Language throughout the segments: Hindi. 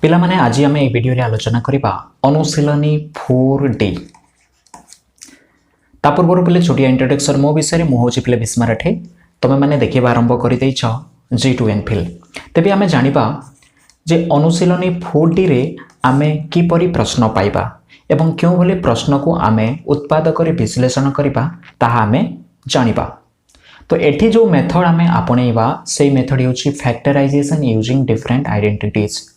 पिला माने आज आम ये वीडियो रे आलोचना करबा अनुशीलनी 4D। ता पूर्व पहले छोटिया इंट्रोडक्शन मो विषय में मुझे पहले भीष्मा राठे तुम मैंने देखा आरंभ कर G2 एमफिल। तेबे आमे जानिबा जे अनुशीलनी 4D रे आमे किपरि प्रश्न पाइबा एवं क्यों भली प्रश्न को आमे उत्पादक विश्लेषण करबा ताहा आमे जानिबा। तो एठी जो मेथड आमे आपणेबा से मेथड होची फैक्टराइजेशन यूजिंग डिफरेंट आइडेंटिटीज।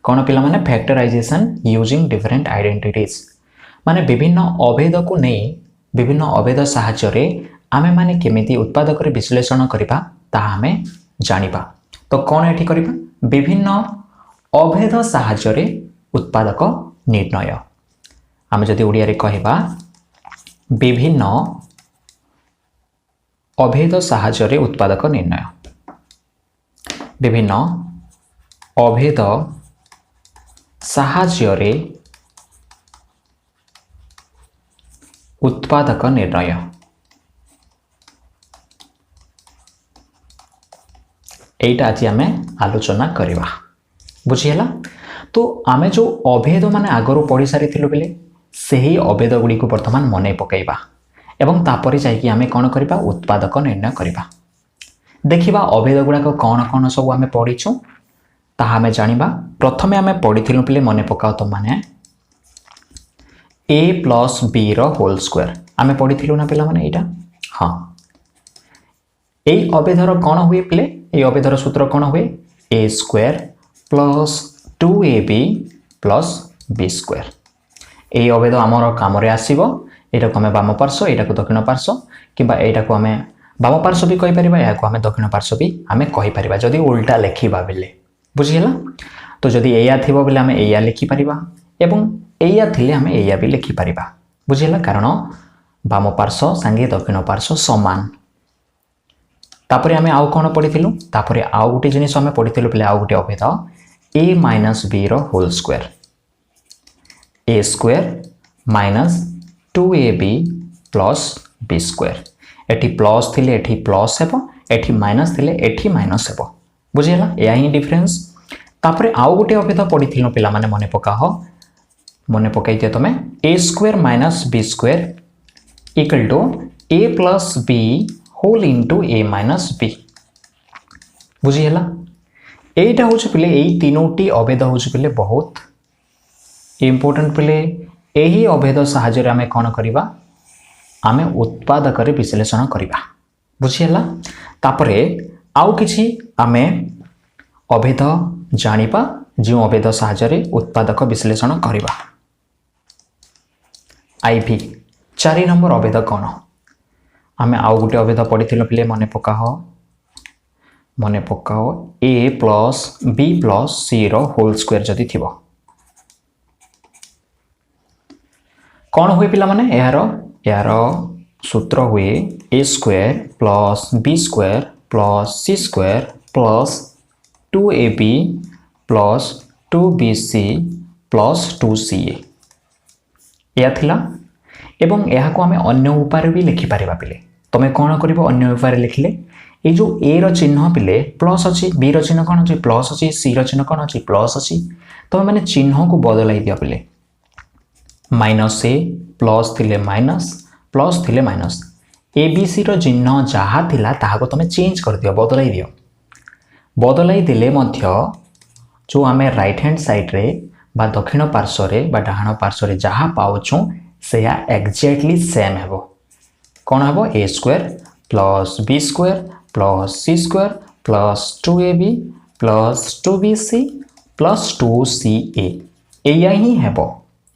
कौन पिला माने फैक्टराइजेशन यूजिंग डिफरेंट आइडेंटिटीज माने विभिन्न अभेद को नहीं विभिन्न अभेद साहाय्य आमे माने केमिति उत्पादक विश्लेषण करबा ताहा आमे जानिबा। तो कौन एठी करबा विभिन्न अभेद साहाय्य उत्पादक निर्णय। आमे जदि ओडिया रे कहबा विभिन्न अभेद साहाय्य उत्पादक निर्णय। विभिन्न अभेद साहाय्य उत्पादक निर्णय। एटा आज आमे आलोचना करबा बुझियला। तो आमे जो अभेद माने आगरो पढ़ी सारी थिलु बेले सेही अभेद गुडी को वर्तमान मने पकाइबा एवं तापरे जाइकी आमे कोन करबा उत्पादक निर्णय करबा। देखिबा अभेद गुडा को कोन कोन सब आमे पढ़ीछु ताहा आमे जानिबा। प्रथमे आमे पढ़ीथिलु बेले मने पकाओ तो माने a प्लस b रो होल स्क्वायर आमे पढ़ीथिलु ना पिला माने एटा। हां एई अभेदर कोन हुए पिले एई अभेदर सूत्र कोन हुए a square plus 2ab plus b square. एई अभेद हमर काम रे आसीबो। एटा को हमें वाम पार्श्व एटा को दक्षिण पार्श्व किबा एटा को हमें वाम पार्श्व भी कहि परिबा या को हमें दक्षिण पार्श्व भी हमें कहि परिबा जदी उल्टा लेखिबा बेले बुझियला। तो जदी एया थिबो बेले हमें एया लिखि परिबा एवं एया थिले हमें एया भी लिखि परिबा बुझियला। कारण वाम पार्श्व संगे दक्षिण पार्श्व समान। तापरे हमें आउ कोन पढिथिलु तापरे आउ गुटे जिनिस हमें पढिथिलु बेले आउ गुटे अभेद a माइनस b रो whole square a square minus 2ab plus b square. एठी प्लस थिले एठी प्लस हेबो एठी माइनस थिले एठी माइनस हेबो बुझियला। एया ही डिफरेंस। तापरे आउ गुटे अभेद पढिथिलु पिला माने मने पकाहो मने पकाइते तमे a square minus b square equal to a plus b whole into a minus b बुझियला। एटा होछ पिले एई तीनोटी अभेद होछ पिले बहुत इंपोर्टेंट पिले। एही अभेद साहाय्य रे आमे कोन करिबा आमे उत्पादक रे विश्लेषण करिबा बुझियला। तापरे आउ किछि आमे अभेद जानिबा जो अभेद साहाय्य रे उत्पादक विश्लेषण करिबा। आईवी 4 नंबर अभेद कोन आमे आउ गुटे अभेद पढिथिलो पिले मने पकाओ a plus b plus c रो होल स्क्वायर जदी थिबो कौन हुए पिला माने यारो सूत्र हुए a square plus b square plus c square plus 2ab plus 2bc plus 2ca या थिला। एवं यह को हमें अन्य उपाय भी लिखि पारिबा पिले। तमे कोन करिवो अन्य उपाय लिखिले ए जो a रो चिन्ह पिले प्लस अछि b रो चिन्ह कोन अछि प्लस अछि c रो चिन्ह कोन अछि प्लस अछि। तमे माने चिन्ह को बदलाई दिया पिले माइनस a प्लस थिले माइनस प्लस थिले माइनस a b c रो चिन्ह जहा थिला ताहा को तमे चेंज कर दियो बदलाई दियो। बदलाई दिले मध्य जो आमे राइट हैंड साइड रे बा दक्षिण पार्श्व रे बा डाहाण पार्श्व रे जहा पाउछु सेया एक्जेक्टली सेम हेबो। कोन हेबो a square plus b square plus c square plus 2ab plus 2bc plus 2ca एया ही हेबो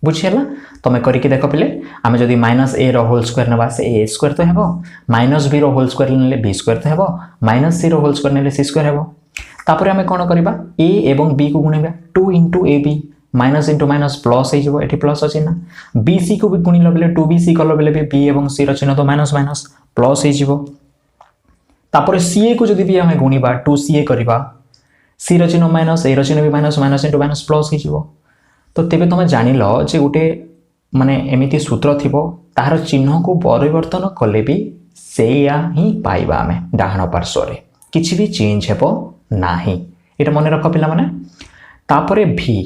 बुझियला। तमे करिके देखो पिले आमे जदी माइनस a रो होल स्क्वायर नबा से a स्क्वायर तो हेबो माइनस b रो होल स्क्वायर नेले b स्क्वायर तो हेबो माइनस c रो होल स्क्वायर नेले c स्क्वायर हेबो। तापरे आमे कोन करबा a एवं b को गुणिबा 2 into ab minus into minus plus हे जबो एठी प्लस अछि ना bc को भी गुणिलो बेले 2bc कलो बेले भी b एवं c रो चिन्ह तो माइनस माइनस प्लस हे जबो। तापरे ca को जदी भी हमें गुणिबा 2ca करबा c रो चिन्ह माइनस a रो चिन्ह भी minus minus into minus plus हे जबो। तो तेबे तमे जानिलो जे गुटे माने एमिति सूत्र थिबो तार चिन्ह को परिवर्तन कले भी सेया ही पाइबा आमे डाहाण पार्श्व रे किछि भी चेंज हेबो नाही। एटा मने रख पिला माने। तापरे भी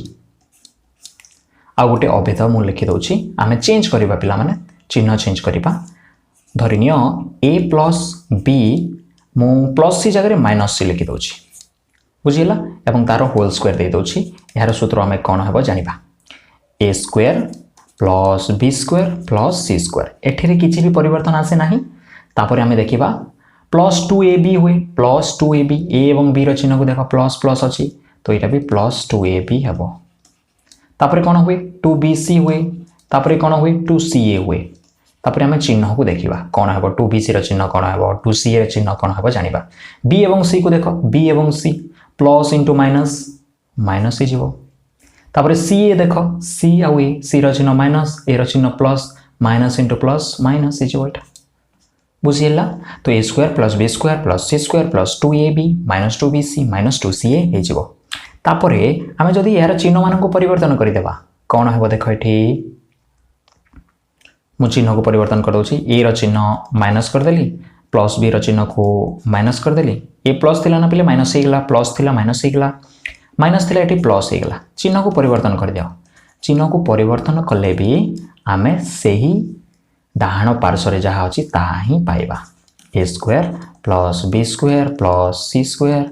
आ गोटे अभेद मु लिखि दउछि आमे चेंज करिबा पिला माने चिन्ह चेंज करिबा धरिनियो a प्लस b मु प्लस सी जगह माइनस सी लिखि दउछि बुझिला एवं तार होल स्क्वायर दे दउछि यार सूत्र हमें कोन हेबो जानिबा a square plus b square plus c square एठिरे किछि भी परिवर्तन आसे नाही तापरे हमें देखिबा प्लस 2ab हुए प्लस 2ab a एवं b रो चिन्ह को देखो प्लस प्लस अछि तो एटा भी प्लस 2ab हेबो तापरे कोन हुए 2bc हुए तापरे कोन हुए 2ca हुए तापरे हमें चिन्ह को देखिबा कोन हेबो 2bc रो चिन्ह कोन हेबो 2ca रो चिन्ह कोन हेबो जानिबा b एवं c को देखो b एवं c plus into minus minus ही जीवो तापरे ca देखो c आ ए c रो चिन्ह माइनस ए रो चिन्ह plus minus into plus minus ही जीवो एटा बुझिला तो a square plus b square plus c square plus 2ab minus 2bc minus 2ca हे जीवो तापरे हमें जदि यार चिन्ह मान को परिवर्तन कर देबा कोन हेबो देखो एठी मु चिन्ह को परिवर्तन कर दउछि a रो चिन्ह माइनस कर देली प्लस b रो चिन्ह को माइनस कर देली a प्लस थिला ना पहिले माइनस हे गेला प्लस थिला माइनस हे गेला माइनस थिला एठी प्लस हे गेला चिन्ह को परिवर्तन कर दियो चिन्ह को परिवर्तन कले भी आमे सेही डाहाण पार्श्व रे जहा अछि ताहा ही पाइबा a square plus b square plus c square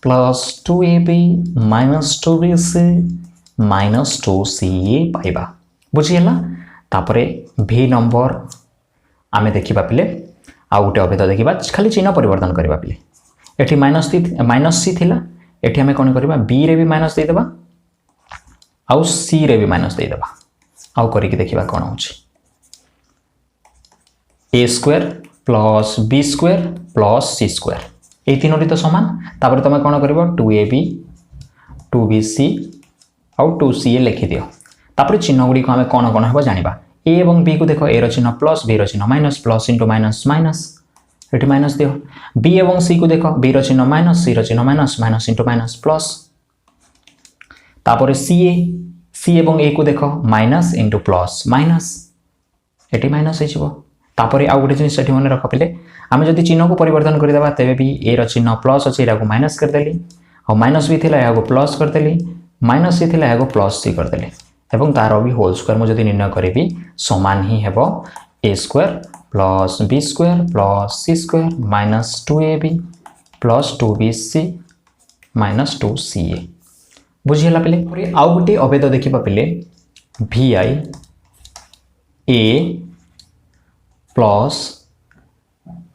plus 2ab minus 2bc minus 2ca पाइबा बुझिला तापरे v नंबर आमे देखिबा पिले आ गोटे अभेद देखिबा खाली चिन्ह परिवर्तन करबा पिले एठी माइनस c थिला एठी हमें कोन करबा b रे भी माइनस दे देबा आ c रे भी माइनस दे देबा आ करि के देखिबा कोन होछि a square plus b square plus c square ए तीनोटी तो समान तापर तुम कौन कर 2ab 2bc आउ 2ca लिखि दियो तापर चिन्ह गुडी को हमें कौन कौन हेबो जानिबा a एवं b को देखो a रो चिन्ह प्लस b रो चिन्ह minus plus into minus minus एठी माइनस दियो b एवं c को देखो b रो चिन्ह माइनस c रो चिन्ह minus minus into minus plus तापर c एवं a को देखो माइनस इंटू प्लस माइनस एठी माइनस हे छिबो तापर आ गोटे जिनिस एठी मन रख पिले आमे जदि चिन्ह को परिवर्तन कर देबा तबे भी a रो चिन्ह प्लस अछि एरा को माइनस कर देली और माइनस भी थिला एहा को प्लस कर देली माइनस सी थिला एहा को प्लस सी कर देली एवं तार भी होल स्क्वायर मु जदि निर्णय करिबी समान ही हेबो a square plus b square plus c square minus 2ab plus 2bc minus 2ca बुझिला पिले आउ गोटे अभेद देखिबा पिले vi a प्लस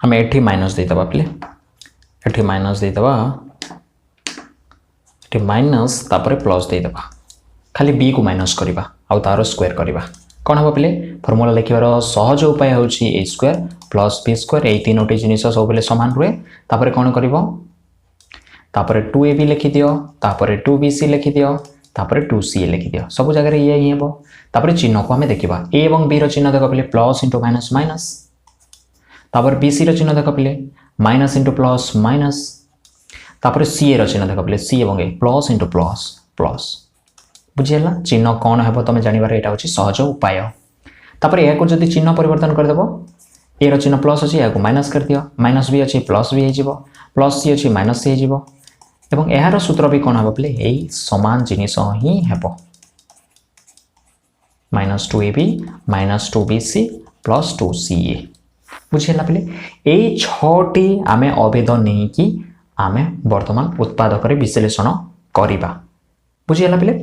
हमें एठी माइनस दे दबा पिले एठी माइनस दे दबा एठी माइनस तापर प्लस दे दबा खाली b को माइनस करिबा आ तारो स्क्वायर करिबा कोन हबो पिले फार्मूला लिखिबार सहज उपाय होछि a square plus b square ए तीनोटी जिनिस सब बेले समान रुए तापर कोन करिवो तापर 2ab लिखि दियो तापर 2bc लिखि दियो तापर 2ca लिखि दियो सब जगह रे ये ही हेबो तापर चिन्ह को हमें देखिबा a एवं b रो चिन्ह देखो पिले प्लस इंटू माइनस माइनस तापर bc रो चिन्ह देखो पिले माइनस इंटू प्लस माइनस तापर ca रो चिन्ह देखो पिले c एवं a plus into plus plus बुझिला चिन्ह कोन हेबो तमे जानिबार एटा होछि सहज उपाय तापर ए को जदि चिन्ह परिवर्तन कर देबो a रो चिन्ह प्लस अछि ए को माइनस कर दियो माइनस b अछि प्लस b हे जिवो प्लस c अछि माइनस c हे जिवो एवं एहार सूत्र भी कोन हेबो पिले एई समान जिनिस ही हेबो minus 2ab minus 2bc plus 2ca बुझिला पिले एई 6टी आमे अभेद नै कि आमे वर्तमान उत्पादक रे विश्लेषण करिबा बुझिला पिले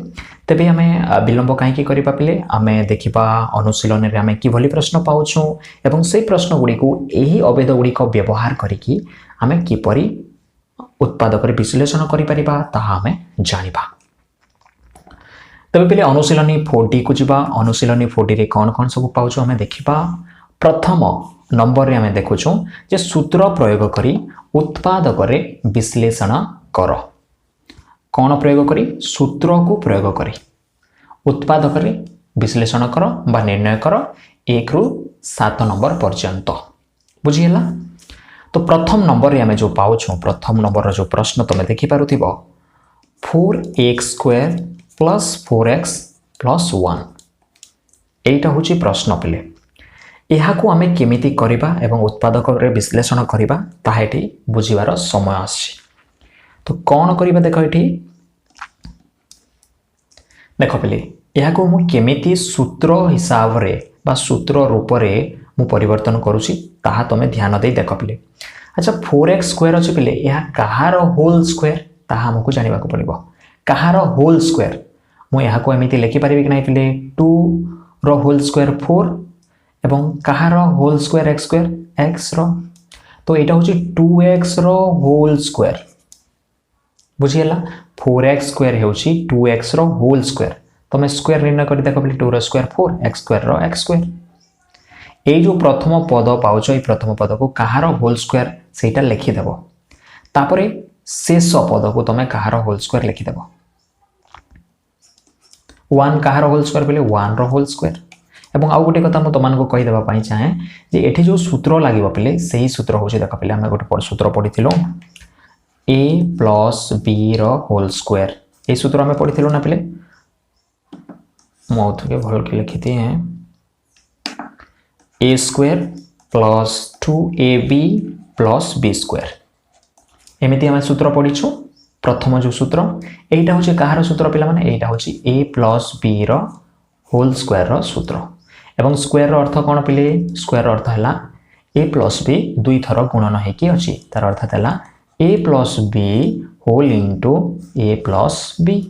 तबे हमें विलंब काहे कि करिबा पिले आमे देखिबा अनुशीलन रे आमे कि भली प्रश्न पाउछु एवं से प्रश्न गुडी को एही अभेद गुडी को व्यवहार करि कि आमे किपरि उत्पादक रे विश्लेषण करि परिबा ताहा हमें जानिबा तबे पिले अनुशीलनी 4D को जिबा अनुशीलनी 4D रे कोन कोन सब पाउछु हमें देखिबा प्रथम नंबर रे हमें देखुछु जे सूत्र प्रयोग करी उत्पादक रे विश्लेषण कर कौन प्रयोग करी सूत्र को प्रयोग करी उत्पादक रे विश्लेषण कर बा निर्णय कर 1 रु 7 नंबर पर्यंत बुझिला तो प्रथम नंबर रे हमें जो पाउछु प्रथम नंबर रो जो प्रश्न तमे देखि पारुथिबो 4x square plus 4x plus 1 एटा होची प्रश्न पिले एहा को हमें केमिति करिबा एवं उत्पादक रे विश्लेषण करिबा ताहेटी बुझिबार समय आछि तो कौन करिबा देखो एठी देख पिले यह को मु केमिति सूत्र हिसाब रे बा सूत्र रूप रे मु परिवर्तन करूची ताहा तमे ध्यान दे देख पिले। अच्छा 4x स्क्वायर अछि पिले यह कहार होल स्क्वायर ताहा हमकु जानिबा को पड़िबो। कहार होल स्क्वायर मु यह को एमिति लिखि परिबि कि नै पिले 2 रो होल स्क्वायर 4 एवं कहार whole square x square x रो तो एटा होची 2x रो होल स्क्वायर बुझियला 4x स्क्वायर हेउची 2x रो होल स्क्वायर तमे स्क्वायर निर्णय करि देखो पिले 2 रो स्क्वायर 4 x स्क्वायर रो x स्क्वायर ए जो प्रथम पद पाउछ ए प्रथम पद को कहार होल स्क्वायर सेटा लिखि देबो तापरे शेष पद को तमे कहार होल स्क्वायर लिखि देबो 1 कहार होल स्क्वायर पिले 1 रो होल स्क्वायर एवं आउ गोटे कथा म तमान को कहि देबा पई चाहे जे एठी जो सूत्र लागिबो पिले सही सूत्र होची देख पिले हम गोटे सूत्र पढिथिलो a प्लस b रो होल स्क्वायर ए सूत्र हमें पढिथिलो ना पिले मौत के भल के लिखिते हैं a square plus 2ab plus b square एमिति हम सूत्र पढिछु प्रथम जो सूत्र एटा होची कहार सूत्र पिला माने एटा होची a प्लस b रो होल स्क्वायर रो सूत्र एवं स्क्वायर रो अर्थ कोन पिले स्क्वायर रो अर्थ हला a प्लस b दुई थर गुणन हेकी अछि तार अर्थ हला a plus b whole into a plus b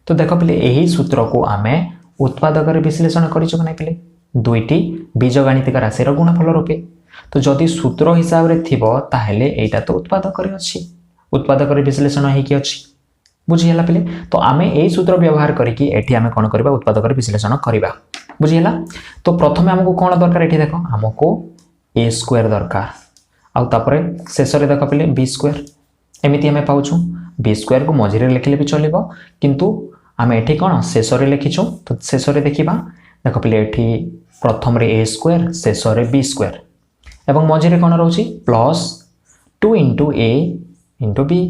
तो देखो पिले एही सूत्र को आमे उत्पादक रे विश्लेषण करिछु नै पिले दुईटी बीजगणितिक राशि रो गुणफल रूपे तो जदि सूत्र हिसाब रे थिबो ताहेले एटा तो उत्पादक रे अछि उत्पादक रे विश्लेषण हेकी अछि बुझियला पिले तो आमे ए सूत्र व्यवहार करिकि एठी आमे कोन करबा उत्पादक रे विश्लेषण करबा बुझियला तो प्रथमे हमको कोन दरकार एठी देखो हमको a स्क्वायर दरकार आ तापरे शेष रे देखो पिले b स्क्वायर एमिति हमें पाउछु b स्क्वायर को मझिरे लिखले भी चलिबो किंतु आमे एठी कोन शेष रे लिखिछु तो शेष रे देखिबा देखो पिले एठी प्रथम रे a स्क्वायर शेष रे b स्क्वायर एवं मझिरे कोन रहउची प्लस 2 * a * b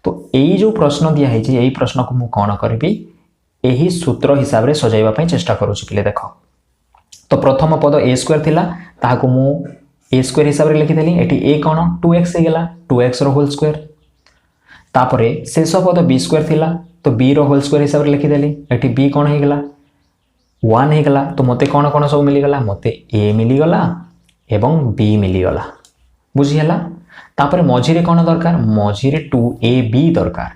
तो यही जो प्रश्न दिया है यही प्रश्न को मु कौन करी यही सूत्र हिसाब रे सजाइबा पई चेष्टा करूची पिले देखो तो प्रथम पद a स्क्वायर थिला ताहाको मु a स्क्वायर हिसाब रे लिखि देली एठी a कोन 2x हे गेला 2x रो होल स्क्वायर तापरे शेष पद b स्क्वायर थिला तो b रो होल स्क्वायर हिसाब रे लिखि देली एठी b कोन हे गेला 1 हे गेला तो मते कोन कोन सब मिली गला मते a मिली गला एवं b मिली गला बुझियला तापरे मझिरे कोन दरकार मझिरे 2ab दरकार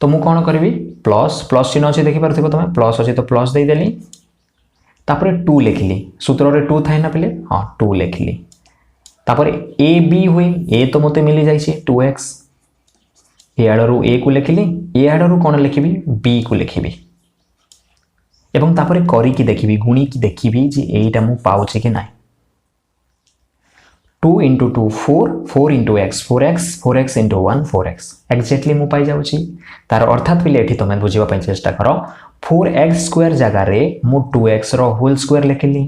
तो मु कोन करबी प्लस प्लस चिन्ह अछि देखि परथिबो तमे प्लस अछि तो प्लस देई देली तापरे 2 लिखली सूत्र रे 2 थाय ना पिले हां 2 लिखली तापरे ab होई a तो मते मिली जाई छी 2x ए आडरू a को लिखली ए आडरू कोन लिखिबी b को लिखिबी एवं तापरे करी की देखिबी गुणी की देखिबी जे एटा मु पाउछि कि नाही 2 * 2 4 4 * x 4x * 1 4x एक्जेक्टली मु पाई जाउची तार अर्थात पिले एठी तमे बुझिबा पई चेष्टा करो 4x स्क्वायर जगह रे मु 2x रो होल स्क्वायर लिखली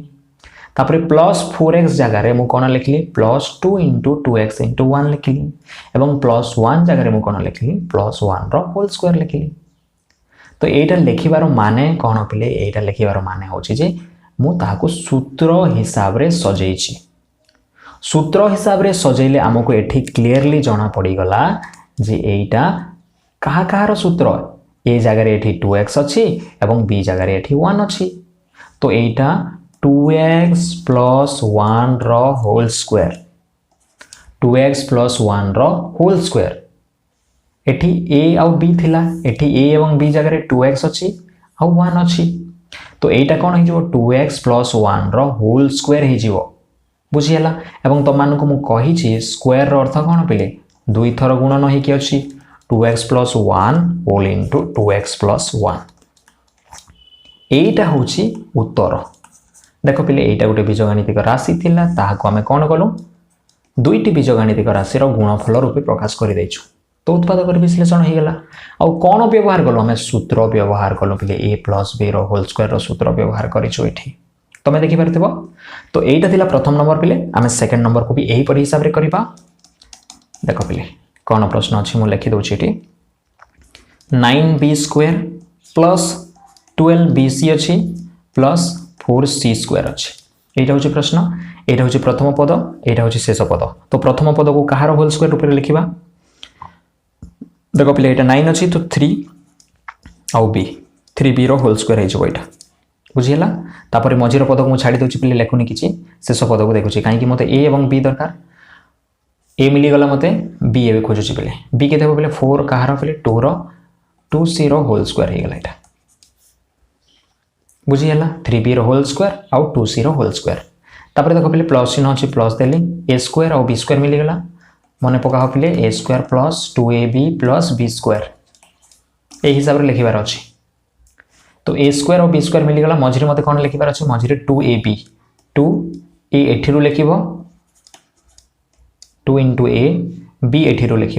तापरे प्लस 4x जगह रे मु कोन लिखली प्लस 2 * 2x * 1 लिखली एवं प्लस 1 जगह रे मु कोन लिखली प्लस 1 रो होल स्क्वायर लिखली तो एटा लिखिबारो माने कोन पिले एटा लिखिबारो माने होची जे मु ताहाको सूत्र हिसाब रे सजेइची सूत्र हिसाब रे सजेले हमको एठी क्लियरली जाना पड़ी गला जे एटा कहा कहार सूत्र ए जगह रे एठी 2x अछि एवं b जगह रे एठी 1 अछि तो एटा 2x + 1 रो होल स्क्वायर 2x + 1 रो होल स्क्वायर एठी a और b थिला एठी a एवं b जगह रे 2x अछि और 1 अछि तो एटा कोन हे जो 2x + 1 रो होल स्क्वायर हे जिवो बुझियला एवं तो मान को मु कहि छी स्क्वायर रो अर्थ कोन पिले दुई थर गुणन हे कि अछि 2x + 1 होल इनटू 2x + 1 एटा होची उत्तर देखो पिले एटा गोटे बीजगणितिक राशि थिला ताहाको हमें कोन कलु दुईटी बीजगणितिक राशि रो गुणफल रूपे प्रकाश करि दैछु तो उत्पादक विश्लेषण हो गला आ कौन व्यवहार कलु हमें सूत्र व्यवहार कलु पिले a + b रो होल स्क्वायर रो सूत्र व्यवहार करिछु एठी तमे देखि परथिबो तो एटा थिला प्रथम नंबर पिले आमे सेकंड नंबर को भी एही परि हिसाब रे करबा देखो पिले कोन प्रश्न अछि मु लिखि दोछि एठी 9b स्क्वायर प्लस 12bc अछि प्लस 4c स्क्वायर अछि एटा होछि प्रश्न एटा होछि प्रथम पद एटा होछि शेष पद तो प्रथम पद को कहार होल स्क्वायर रूप रे लिखिबा देखो पिले एटा 9 अछि तो 3 आउ बी 3b रो होल स्क्वायर हो जाए बुझीगला तापर मझीर पद को छाड़ी दूसरी पे लिखुनी किसी शेष पद को देखुची कहीं मत ए और बी दरकार ए मिलीगला मत बी ए खोजुची पे बी के बोले 4 कहार पे 2 रो 2c रो होल स्क्वायर हो गला यहाँ बुझीगला 3b रो होल स्क्वायर आउ 2c रो होल स्क्वायर तापर देख पे प्लस चिन्ह अच्छी प्लस देली ए स्क्वायर और बी स्क्वायर मिलीगला मन पका पे A square plus 2ab plus B square ये हिसाब से लिखबार अच्छे तो ए स्क्वायर और बी स्क्वायर मिलीगला मझे मत कौन लिखबार अच्छे मझे 2ab 2 ए एठी लिख 2 इंटू ए बी एठी लिख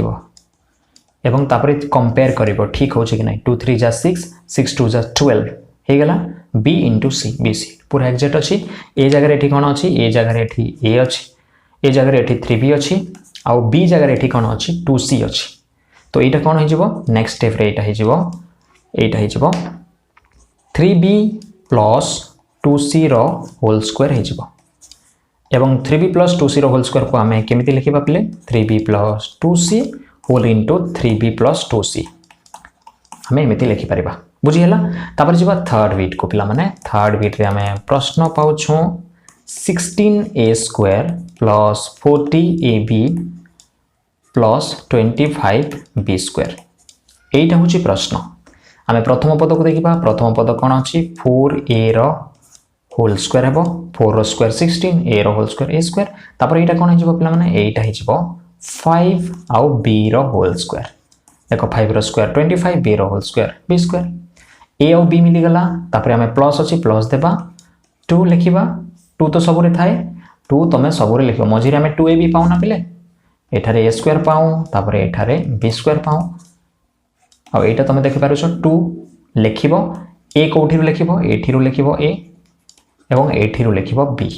एवं तापर कंपेयर कर ठीक हो कि नहीं 2 3 जा 6 6 2 जा 12 हो गला B into C B C पूरा एक्जाक्ट अच्छी ए जगह ये कौन अच्छी ए जगह ये ए अच्छी ए जगह ये 3b अच्छी आउ बी जगह ये कौन अच्छी 2c अच्छी तो यहाँ कौन हो नेक्स्ट स्टेप यहाँ हो 3b प्लस 2c रो होल स्क्वायर हो एवं 3b प्लस 2c रो होल स्क्वायर को आम केमी लिखा पे 3b plus 2c whole into 3b plus 2c आम एमती लिखिपर बुझीगला तापर जी थर्ड बीट को पिला माने थर्ड बीट रे आम प्रश्न पाउछु 16a square plus 40ab plus 25b square एटा होची प्रश्न आम प्रथम पद को देखा प्रथम पद कौन अच्छी 4a रो होल स्क्वायर हे 4 रो स्क्वायर 16 a रो होल स्क्वायर a स्क्वायर तापर एटा कौन हो पिला माने एटा हो 5 आउ b रो होल स्क्वायर देखो 5 रो स्क्वायर 25 b रो होल स्क्वायर b स्क्वायर ए और बी मिलीगला तापर आम प्लस अच्छी प्लस देवा 2 लिखा 2 तो सबुरे थाए 2 तुम सबुरे लिख मझे आम 2ab पाऊ ना पे एठारे ए स्क्वायर पाऊँ तापर एठारे बी स्क्वायर पाऊँ आ एटा तुम देखिपार 2 लिख ए कौटी लिख एठी लिख ए एवं एठी लिख बी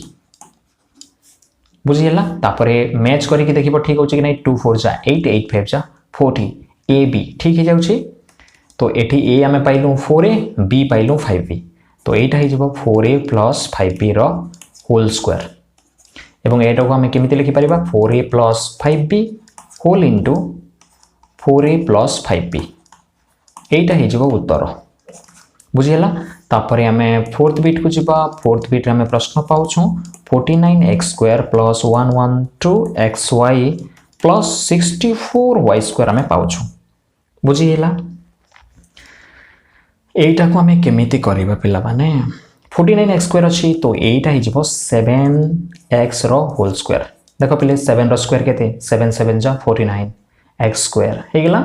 बुझीगला तापर मैच करके देख ठीक हो कि नहीं 2 4 जा 8 8 5 जा 40 ए बी ठीक हो जाऊँगी तो एठी ए आम पाइलु 4a बी पाइलु 5b तो यहाँ हो 4a प्लस 5b रो होल स्क्वायर एवं एटा को आम केमी लिखिपर 4a plus 5b whole into 4a plus 5b यहाँ हो उत्तर बुझीगला तापर आम फोर्थ बीट को जीवा फोर्थ बीट आम प्रश्न पाऊँ 49x square plus 112xy plus 64y square आम पाऊँ बुझीगला एटा को आम केमिति करबा पिला माने 49x स्क्वायर अच्छी तो एटा हो 7x रो होल स्क्वायर देख पे 7 रो स्क्वायर केते 7 7 जा 49x स्क्वायर हो गला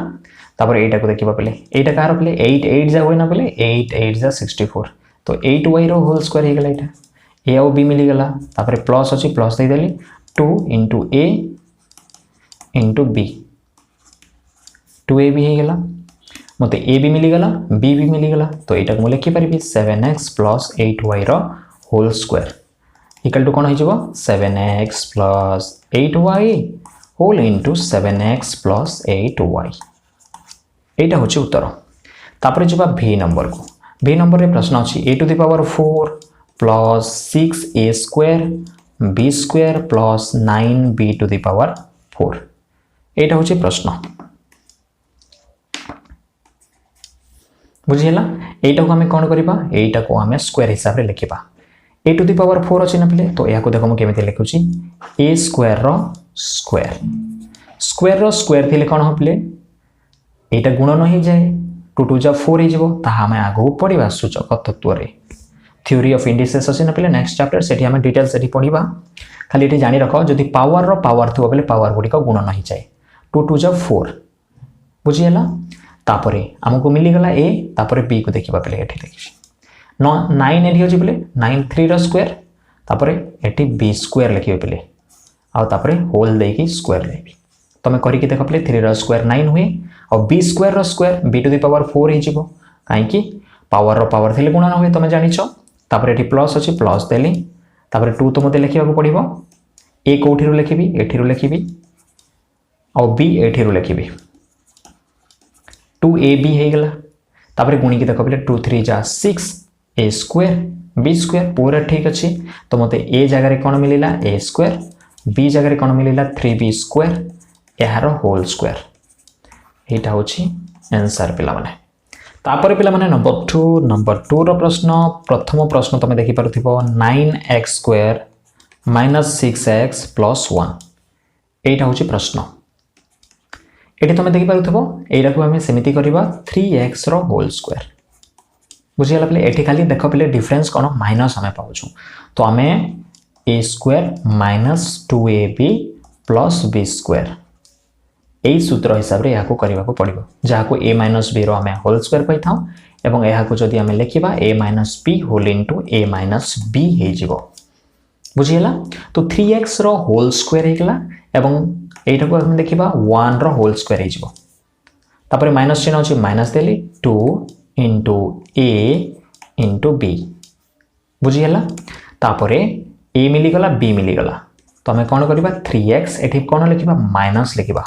तापर एटा को देखिबा पे एटा कार पे 8 8 जा होइना पे 8 8 जा 64 तो 8y रो होल स्क्वायर हो गला एटा ए और बी मिली गला तापर प्लस अच्छी प्लस दे देली 2 इंटू ए इंटू बी 2ab हो गला मत ए भी मिलीगला बी भी मिलीगला तो यहाँ मुझे लिखिपारि 7x प्लस 8y रो होल स्क्वायर इक्वल टू कौन हो 7x plus 8y whole into 7x plus 8y यहाँ हूँ उत्तर तापर जा v नंबर को v नंबर रे प्रश्न अच्छी a to the power 4 plus 6a square b square plus 9b to the power 4 यहाँ हूँ प्रश्न बुझीगला एटा को आम कौन करवा एटा को आम स्क्वायर हिसाब से लिखा ए टू द पावर 4 अच्छी ना पे तो यह देख मुझे केमी लिखुची ए स्क्वायर रो स्क्वायर स्क्वायर रो स्क्वायर थी कौन हो पे यहाँ गुणन हो जाए 2 2 जा 4 हो आम आगू पढ़ा सूचक तत्व थ्योरी ऑफ इंडिसेस अच्छी ना पे नेक्स्ट चैप्टर से आम डिटेल्स से पढ़ा खाली ये जानी रख जदि पावर रो पावर थो बोले पावर गुड़िक गुणन हो जाए 2 2 जा 4 बुझीगला तापर आमको मिलीगला ए तापर बी को देखा पे ये देखिए 9 एटी अच्छी बोले 9 3 रो स्क्वायर तापर ये बी स्क्वायर लिखे पे आउे होल देकी स्क्वायर लेबी तुम करके देख पे 3 रो स्क्वायर 9 हुए और बी स्क्वायर रो square B to the power 4 हो कहीं पावर रो पावर थे गुणन हुए तुम जानिच तापर ये प्लस अच्छी प्लस देली तापर 2 तो मत लिखा पड़ो ए कौटी लिखी एठी लिखी और बी एठी लिखी 2ab हो गला तापर गुणी की देख पे 2 3 जा 6 ए स्क्वायर बी स्क्वायर पूरा ठीक अच्छी तो मत ए जगह कौन मिलला ए स्क्वायर बी जगह कौन मिलला 3b स्क्वायर यार होल स्क्वायर यहाँ हूँ आंसर पे तापर पिला माने नंबर 2 रो प्रश्न प्रथम प्रश्न तुम देखि पारुथिबो 9x square minus 6x plus 1 एटा होची प्रश्न एटी तुम देखि पारुथिबो एटा को हमें सेमिति करबा 3x रो होल स्क्वायर बुझियाला पले एटी खाली देखो पले डिफरेंस कोन माइनस हमें पाउछु तो हमें a square minus 2ab plus b square यही सूत्र हिसाब रे याको करबा को पड़िबो जाको a माइनस b रो हमें होल स्क्वायर कहि थाउ एवं याको जदी हमें लिखिबा a minus b whole into a minus b हे जिवो बुझियला तो 3x रो होल स्क्वायर हेगला एवं एटा को हम देखिबा 1 रो होल स्क्वायर हे जिवो तापर माइनस चिन्ह अछि minus Delhi 2 into a into b बुझियला तापर a मिली गला b मिली गला तो हमें कोन करबा 3x एठी कोन लिखिबा माइनस लिखिबा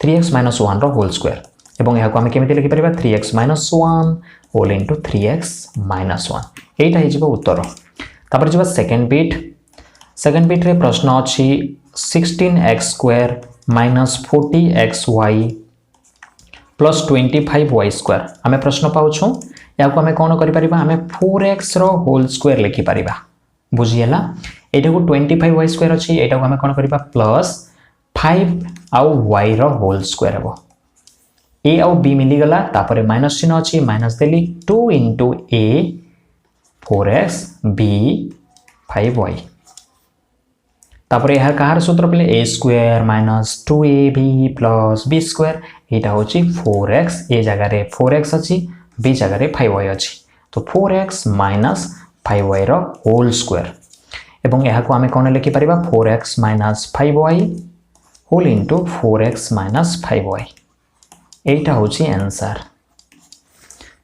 3x माइनस 1 रो होल स्क्वायर एवं यहाँ को हमें केमिति लिखि परिबा 3x minus 1 whole into 3x minus 1 एटा हे जिवो उत्तर तापर जिवो सेकंड बिट रे प्रश्न अछि 16x square minus 40xy plus 25y square हमें प्रश्न पाउछु या को हमें कोन करि परिबा हमें 4x रो होल स्क्वायर लिखि परिबा बुझियला एटा को 25y स्क्वायर अछि एटा को हमें कोन करिबा प्लस 5 आउ y रो होल स्क्वायर हो a आउ b मिली गला तापर माइनस चिन्ह अछि minus Delhi 2 into a 4x b 5y तापर यार कहार सूत्र पले a square minus 2ab plus b square एटा होछि 4x a जगह रे 4x अछि b जगह रे 5y अछि तो 4x माइनस 5y रो होल स्क्वायर एवं यहाँ को हमें कोन लिखि परिबा 4x minus 5y whole into 4x minus 5y एटा होची आंसर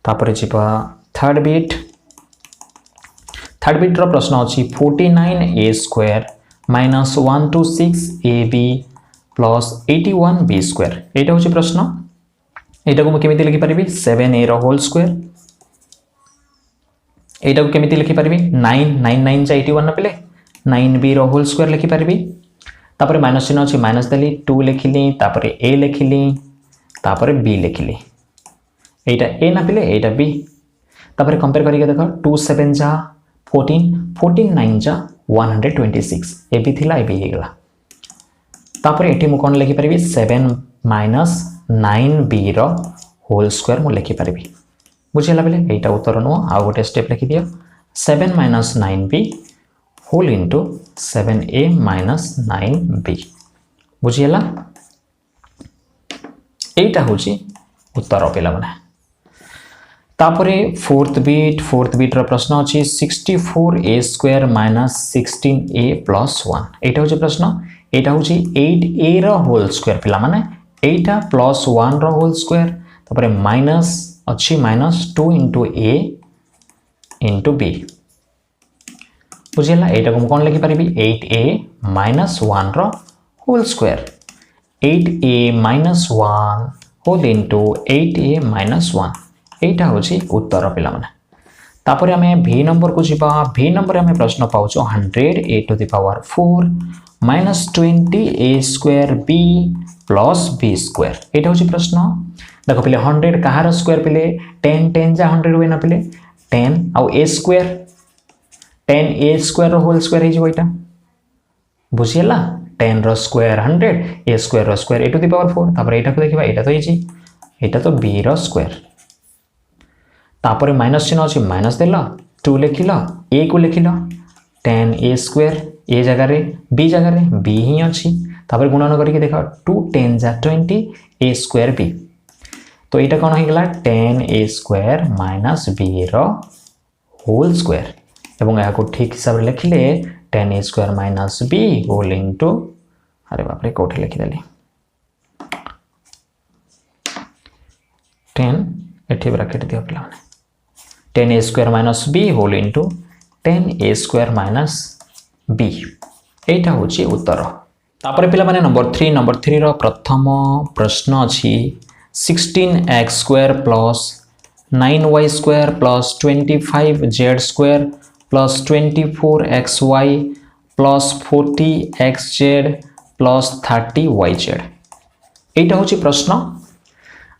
तापर जिबा थर्ड बिट रो प्रश्न अछि 49a square minus 126ab plus 81b square एटा होची प्रश्न एटा को केमिति लिखि परिबी 7a रो होल स्क्वायर एटा को केमिति लिखि परिबी 9 जा 81 न पेले 9b रो होल स्क्वायर लिखि परिबी तापर माइनस चिन्ह अछि माइनस देली 2 लिखिली तापर a लिखिली तापर b लिखिली एटा a ना पिले एटा b तापर कंपेयर करिके देखो 2 7 जा 14 9 जा 126 a b थिला a b हेगला तापर एठी मु कोन लिखि परिबी 7 माइनस 9b रो होल स्क्वायर मु लिखि परिबी बुझिला बेले एटा उत्तर नो आ गोटे स्टेप लिखि दियो 7 minus 9b whole into 7a minus 9b बुझियला एटा होची उत्तर पिला माने तापरे फोर्थ बिट रो प्रश्न अछि 64a square minus 16a plus 1 एटा होची प्रश्न एटा होची 8a रो होल स्क्वायर पिला माने एटा प्लस 1 रो होल स्क्वायर तापरे माइनस अछि minus 2 into a into b बुझियला एटा को कोन लिखि परिबी 8a माइनस 1 रो whole square 8a minus 1 whole into 8a minus 1 एटा होची उत्तर पिला माने तापर हमें v नंबर को जिबा v नंबर हमें प्रश्न पाउछो 100a to the power 4 minus 20a square b plus b square एटा होची प्रश्न देखो पिले 100 कहार स्क्वायर पिले 10 जा 100 होय ना पिले 10 आउ a स्क्वायर 10a स्क्वायर रो होल स्क्वायर हे जो एटा बुझियला 10 रो स्क्वायर 100 a स्क्वायर रो square a to the power 4 तापर एटा को देखिबा एटा तो इजी एटा तो b रो स्क्वायर तापर माइनस चिन्ह अछि माइनस देला 2 लिखिला a को लिखिला 10a स्क्वायर a जगह रे b जगह रे b ही अछि तापर गुणन करके देखा 2 10 जा 20 a स्क्वायर b तो एटा कोन हे गेला 10a स्क्वायर माइनस b रो होल स्क्वायर एवं या को ठीक हिसाब रे लिखले 10a square minus b whole into अरे बाप रे कोठे लिखि देली 10 एठी ब्रैकेट दियो पिला माने 10a square minus b whole into 10a square minus b एटा होची उत्तर तापर पिला माने नंबर 3 रो प्रथम प्रश्न अछि 16x square plus 9y square plus 25z square plus 24xy plus 40xz plus 30yz एटा होची प्रश्न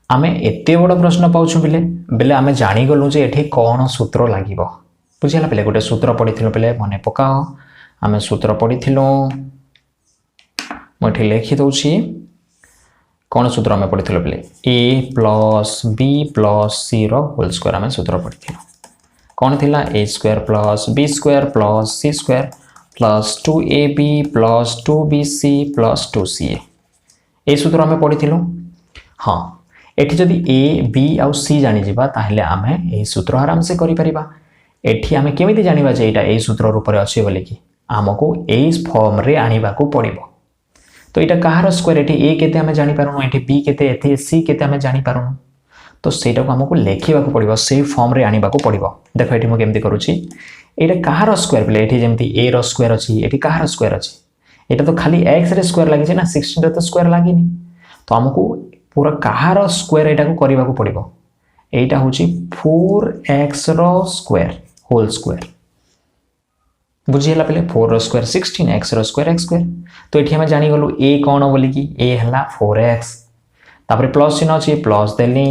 आमे एते बड़ प्रश्न पाउछु बिले बेले आम जागलु जे ये कौन सूत्र लगे बुझीगला पे गोटे सूत्र पढ़ी पे मन पकाओ आम सूत्र पढ़ी मुझे लिखिदे कौन सूत्र आम पढ़ी पे A plus B plus C रोल स्क्वायर आम सूत्र पढ़ी कौन थी A square plus B square plus C square plus 2ab plus 2bc plus 2ca ये सूत्र आम पढ़ी हाँ एठी जदि ए बी आउ सी जानीजा ताहले आम ये सूत्र आराम से करिपरिबा एठी आम केमिति जानिबा जे एटा ए सूत्र रूप अच्छे बोली कि आमको ए फॉर्म रे आनिबा को पड़िबो तो यहाँ कहार स्क्वायर ये ए केते आम जानी पारुनु ये बी केते एथे सी केते आम जानी पारुनु तो सेटा को आमको लेखिबा को पड़िबो से फॉर्म रे आनिबा को पड़िबो देखो एठी मो केमति करूची एटा कहार स्क्वायर बोले एठी जेमति ए रो स्क्वायर अछि एठी कहार स्क्वायर अछि एटा तो खाली x रे स्क्वायर लागि छै ना 16 रे तो स्क्वायर लागिनी तो आमको पूरा कहार स्क्वायर एटा को करबा को पड़िबो एटा होची 4x रो स्क्वायर होल स्क्वायर बुझीगला पे 4 रो स्क्वायर 16 x रो स्क्वायर x स्क्वायर तो ये आम जानीगलु ए कौन बोली कि ए है 4x तापर प्लस चिन्ह अच्छी प्लस देली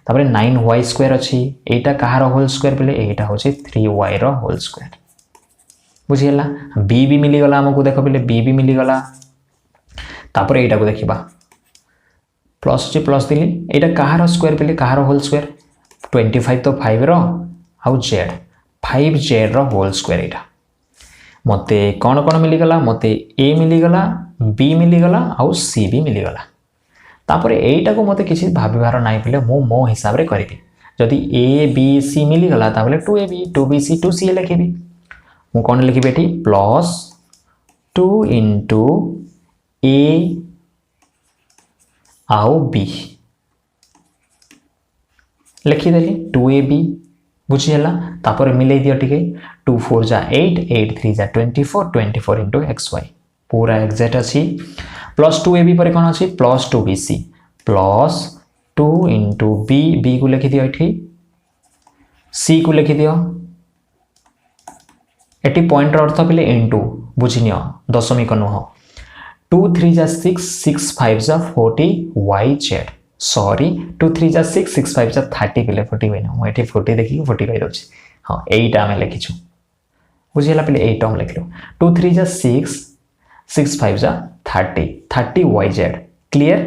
तापर 9y स्क्वायर अच्छी एटा कहार होल स्क्वायर बोले एटा हूँ 3y रो होल स्क्वायर बुझीगला b भी मिलीगला आमको देख पे b भी मिलीगला तापर एटा को देखा प्लस अच्छी प्लस देली एटा कहार स्क्वायर बोले कहार होल स्क्वायर 25 तो 5 रो आउ z 5z रो होल स्क्वायर एटा मते कौन कौन मिलीगला मते ए मिलीगला बी मिलीगला आउ सी भी मिलीगला तापर एटा को मते किसी भाबिबार नाइ पले मो हिसाब रे करिबी जदि A B C मिलीगला ताबले 2ab 2bc 2ca लिखिबी मु कौन लिखिबी एठी प्लस 2 into a आउ b लिखिदेली 2ab बुझीगला तापर मिले दियो टिके 2 4 जा 8 8 3 जा 24 24 into xy पूरा एग्जैक्ट अच्छी प्लस 2ab पर कौन अच्छी plus 2bc plus 2 into b को लिखि दियो एठी c को लिखि दियो एठी पॉइंट अर्थ पे इनटू बुझिनियो दशमिक नुह 2 3 जा 6 6 5 जा 40yz सॉरी 2 3 जा 6 6 5 जा 30 के 40 होइना मु एठी 40 देखि 40 कहि दोछि हां एटा हम लिखिछु बुझिला पे 8 हम लिखलो 2 3 जा 6 6 5 जा 30yz क्लियर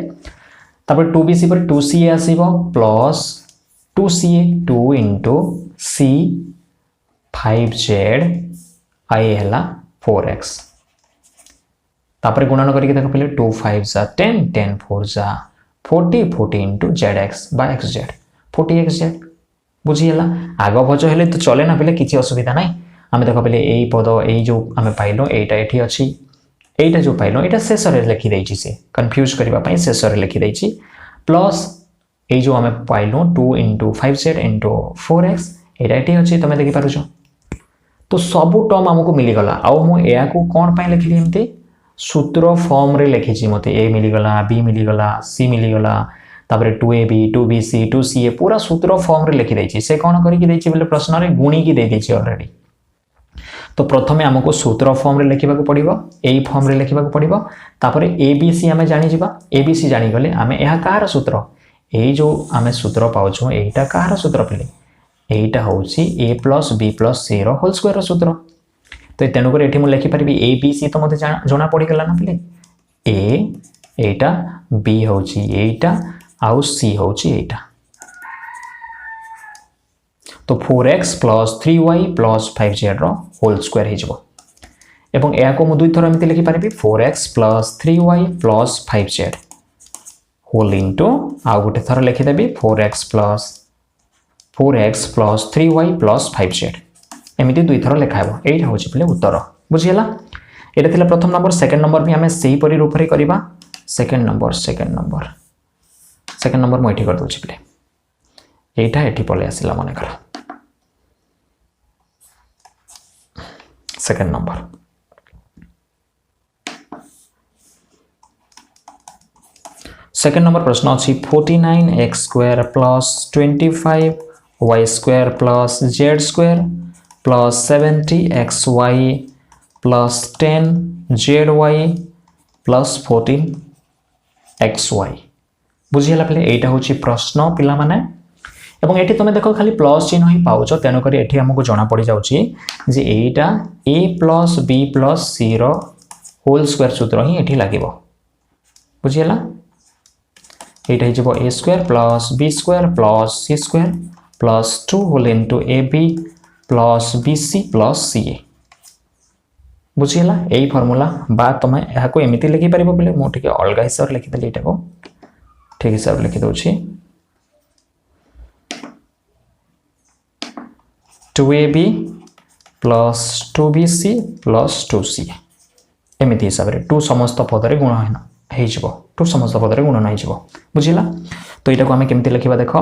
तापर 2bc पर 2ca आसीबो plus 2ca 2 into c 5z आई हला 4x तापर गुणन करके देखो पहले 2 5 जा 10 10 4 जा 40 40 into zx by xz 40xz बुझीगला आग भज हेले तो चले ना पहले किसी असुविधा नहीं आम देख पहले यही पद यही जो आम पाइल एटा एठी अच्छी एटा जो पाइल एटा शेष रे लिखि देछि से कंफ्यूज करबा पई शेष रे लिखि देछि प्लस ए जो आम pile 2 into 5z into 4x एटा एठी अच्छी तुम देखि पारुछ तो सब टर्म आमको मिली गला आउ मु एया को कोन पई लिखली एमते सूत्र फॉर्म रे लिखिछि मते ए मिली गला बी मिली गला सी मिली गला तापर 2ab 2bc 2ca पूरा सूत्र फॉर्म रे लिखि देछि से कोन करि कि देछि बोले प्रश्न रे गुणी की दे देछि ऑलरेडी तो प्रथमे आमको सूत्र फॉर्म रे लिखिबा को पड़िबो एई फॉर्म रे लिखिबा को पड़िबो तापर abc आमे जानि जिबा abc जानि गले आमे एहा कार सूत्र एई जो आमे सूत्र पाउछु एईटा कार सूत्र पले एईटा होउछि a + b + c रो होल स्क्वायर रो सूत्र तो तेणु कर एठी मु लिखि परबी ए बी सी तो मते जोना पड़ी गला ना पले ए एटा बी होउची एटा आउ सी होउची एटा तो 4x + 3y + 5z रो होल स्क्वायर हे जबो एवं एया को मु दुई थर एमिति लिखि परबी 4x + 3y + 5z whole into आउ गोटे थर लिखि देबी 4x + 3y + 5z एमिति दुई थर लिखाबो एटा होछि पले उत्तर बुझियला एटा थिला प्रथम नंबर सेकंड नंबर भी हमें सेही परि रूप रे करबा सेकंड नंबर मु एठी कर दोछि पले एटा एठी पले आसिला मने कर सेकंड नंबर प्रश्न अछि 49x² + 25y² + z² plus 70xy plus 10zy plus 14xy बुझियला पले एटा होची प्रश्न पिला माने एवं एठी तुम देख खाली प्लस चिन्ह ही पाउछ तेणुक एठी हमको जना पड़ जाउछि जे एटा a plus b plus c रो होल स्क्वायर सूत्र ही एठी लागिबो बुझियला एटा हिजबो a square plus b square plus c square plus 2 whole into ab plus bc plus ca बुझियला एई फार्मूला बा तुम एहा को एमिति लिखि परिबो बोले मो ठीक अलग हिसाब लिखि देली एटा को ठीक हिसाब लिखि दउछि 2ab plus 2bc plus 2c एमिति हिसाब रे 2 समस्त पद रे गुण हैन हेइजबो 2 समस्त पद रे गुण नै जबो बुझिला तो एटा को हम केमिति लिखिबा देखो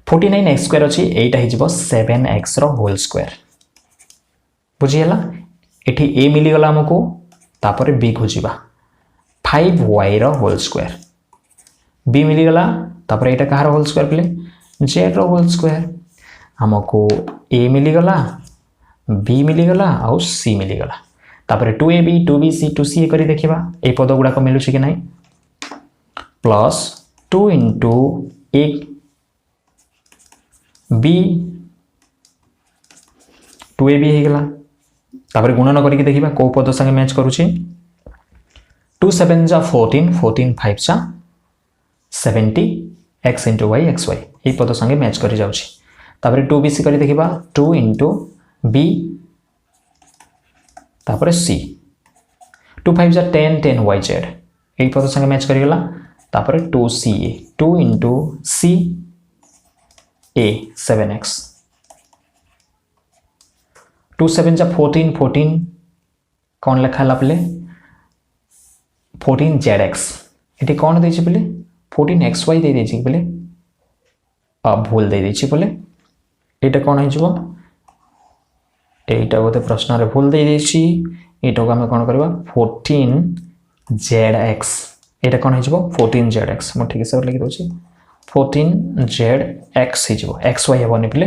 49x स्क्वायर अछि एटा हेइजबो 7x रो होल स्क्वायर बुझिला एठी a मिली गला हमको तापर b खोजिबा 5y रो होल स्क्वायर b मिली गला तापर एटा कहार होल स्क्वायर प्ले z रो होल स्क्वायर हमको a मिली गला b मिली गला और c मिली गला तापर 2ab 2bc 2ca करी देखिबा ए पद गुडा को मिलुछि कि नै plus 2 into a b 2ab हे गला तापर गुणन करी देखिबा को पद संगे मैच करूछि 2 7 जा 14 14 5 जा 70 x into y xy ए पद संगे मैच करी जाउछि तापर 2bc करी देखिबा 2 into b तापर c 2 5 जा 10 10 yz ए पद संगे मैच करी गला तापर 2ca 2 into c a 7x 2 7 जा 14 14 कौन लिखा ला पले 14 zx एटी कौन देछि पले 14 xy दे देछि पले अब भूल दे देछि पले एटा कौन है जबो एटा गोटे प्रश्न रे भूल दे देछि एटा को हम कोन करबा 14zx एटा कौन है जबो 14zx मो ठीक से लिखि दोछि 14zx है जबो xy हेबोनी पले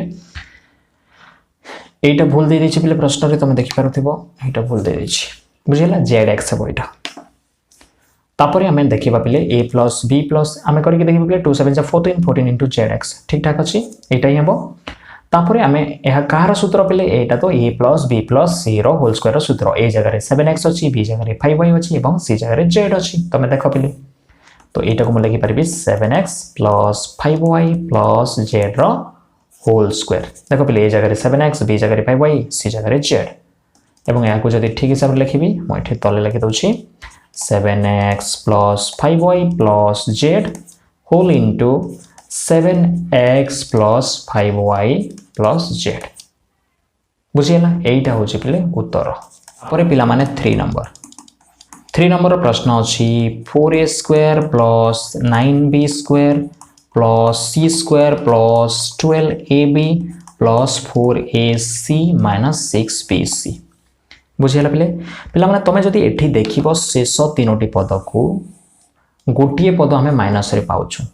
एटा भूल दे देछि पले प्रश्न रे तुम देखि पारुथिबो एटा भूल दे देछि बुझिला zx हेबो एटा तापर हमें देखिबा पले a प्लस b प्लस हमें करिके देखिबा पले 2 7 जा 14 14 into zx ठीक ठाक अछि एटा ही हेबो तापर हमें यह कहार सूत्र पले एटा तो a plus b plus c रो होल स्क्वायर रो सूत्र a जगह रे 7x अछि b जगह रे 5y अछि एवं c जगह रे z अछि तमे देखो पले तो एटा को म लिखि परबी 7x plus 5y plus z रो होल स्क्वायर देखो पले a जगह रे 7x b जगह रे 5y c जगह रे z एवं या को जदी ठीक हिसाब रे लिखिबी म एठी तले लिखि दउछि 7x plus 5y plus z whole into 7x plus 5y plus z बुझियला एटा होछि पले उत्तर परे पिला माने 3 नंबर प्रश्न अछि 4a square plus 9b square plus c square plus 12ab plus 4ac minus 6bc बुझियला पले पिला माने तमे जदी एठी देखिबो शेष तीनोटी पद को गोटिए पद हमें माइनस रे पाउछु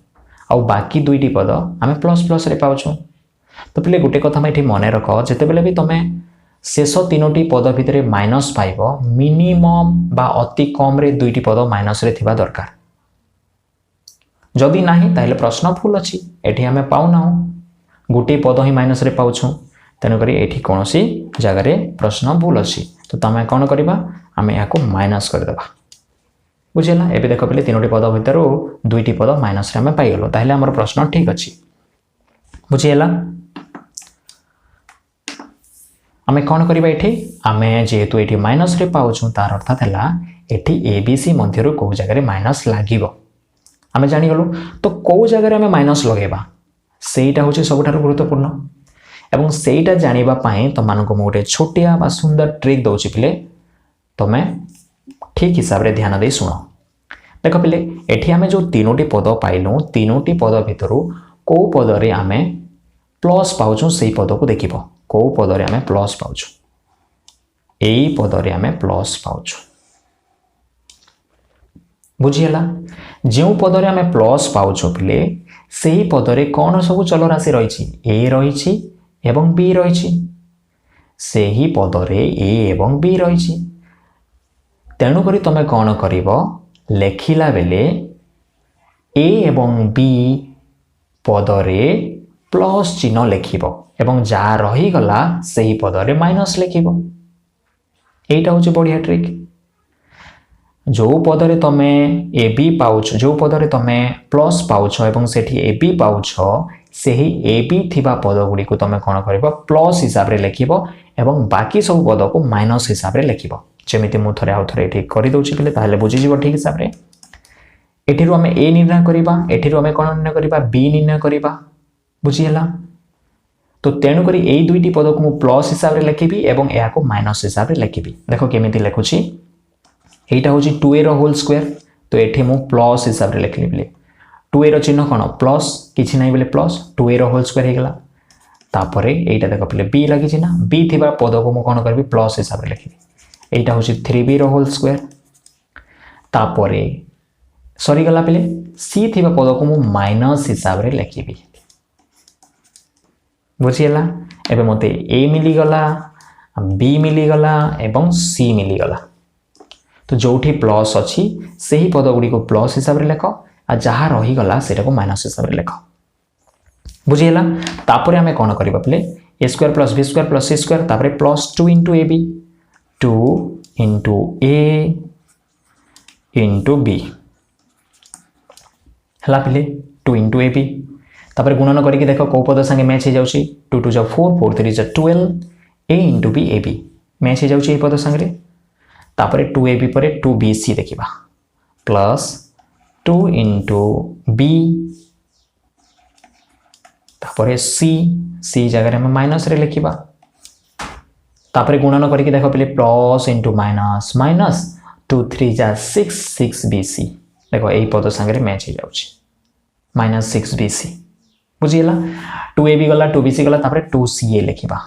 आ बाकी दुईटी पद हमें प्लस प्लस रे पाउछु तो पले गोटे कथा मैं एठी मने रख जते बेले भी तमे शेष तीनोटी पद भितरे माइनस पाइबो मिनिमम बा अति कम रे दुईटी पद माइनस रे थिबा दरकार जदी नाही ताइले प्रश्न भूल अछि एठी हमें पाउ ना गोटे पद ही माइनस रे पाउछु तेनु करी एठी कोनोसी जगह रे प्रश्न भूल अछि तो तमे कोन करबा हमें याको माइनस कर देबा बुझिला एबे देखो पले तीनोटी पद भितर दुईटी पद माइनस रे हमें पाई गेलो ताइले हमर प्रश्न ठीक अछि बुझिला हमें कोन करबा एठी हमें जेहेतु एठी माइनस रे पाउछु तार अर्थ हला एठी abc मध्यरु को जगह रे माइनस लागिबो हमें जानि गेलो तो को जगह रे हमें माइनस लगेबा सेटा होछि सबठार गुरुत्वपूर्ण एवं सेटा जानिबा पई त मानको मोटे छोटिया बा सुंदर ट्रिक दोछि पिले तमे ठीक हिसाब रे ध्यान दे सुनो देखो पिले एठी हमें जो तीनोटी पद पाइलु तीनोटी पद भितरु को पद रे हमें प्लस पाउछु सेही पद को देखिबो को पद रे हमें प्लस पाउछु एई पद रे हमें प्लस पाउछु बुझियला जे पद रे हमें प्लस पाउछु पिले सेही पद रे कोन सब चल राशि रहिछि a रहिछि एवं b रहिछि सेही पद रे a एवं b रहिछि तेणु करी तमे कोन करिवो लेखिला बेले a एवं b पदरे प्लस चिन्ह लिखिबो एवं जहाँ रहीगला सही पदरे माइनस लिखिबो। एटा होची बढ़िया ट्रिक। जो पदरे तमे ए बी पाउछ, जो पदरे तमे प्लस पाउछ एवं सेठी ए बी पाउछ, सेही ए बी थिबा पद गुडी को तमे कोन करबो प्लस हिसाब रे लिखिबो एवं बाकी सब पद को माइनस हिसाब रे लिखिबो। जेमिति मु थरे आउ थरे ठीक करि दोछि पिले ताले बुझि जिवो ठीक हिसाब रे। एठिरु हमें ए निर्णय करिबा, एठिरु हमें कोन निर्णय करिबा बी निर्णय करिबा। बुझि हला? तो तेणु करी एई दुईटी पद को मु प्लस हिसाब रे लिखिबी एवं एहा को माइनस हिसाब रे लिखिबी। देखो केमिति लिखुछि, एटा होची 2a रो होल स्क्वायर, तो एठी मु प्लस हिसाब रे लिखली बिले 2a रो चिन्ह कोन प्लस किछि नै बिले प्लस 2a रो होल स्क्वायर हे गेला। तापरे एटा देखो बिले b लागि छि ना, b थिबा पद को मु कोन करबी प्लस हिसाब रे लिखिबी। एटा होची 3b रो होल स्क्वायर। तापरे सरी गला बिले c थिबा पद को मु माइनस हिसाब रे लिखिबी। बुझियला? एबे मते a मिली गला, b मिली गला एवं c मिली गला। तो जोठी प्लस अच्छी से ही पद गुडी को प्लस हिसाब रे लेख, आ जहाँ रही गला सेटा को माइनस हिसाब रे लेख। बुझियला? तापरे हमें कोन करबा पले a square plus b square plus c square तापरे plus 2 into ab, 2 into a into b हला पले 2 into ab। तापरे गुणन करके देखो को पद संगे मैच हो जाउची 2 2 जा 4 4 3 जा 12 a into b ab match हो जाउची ए पद संगे। तापरे 2ab परे 2bc देखिबा प्लस 2 into b तापरे c जगह रे हम माइनस रे लिखिबा। तापरे गुणन करके देखो पले प्लस into माइनस माइनस 2 3 जा 6 6bc देखो एई पद संगे रे मैच हो जाउची माइनस 6bc। बुझियला? 2ab गला 2bc गला तापरे 2ca लिखिबा।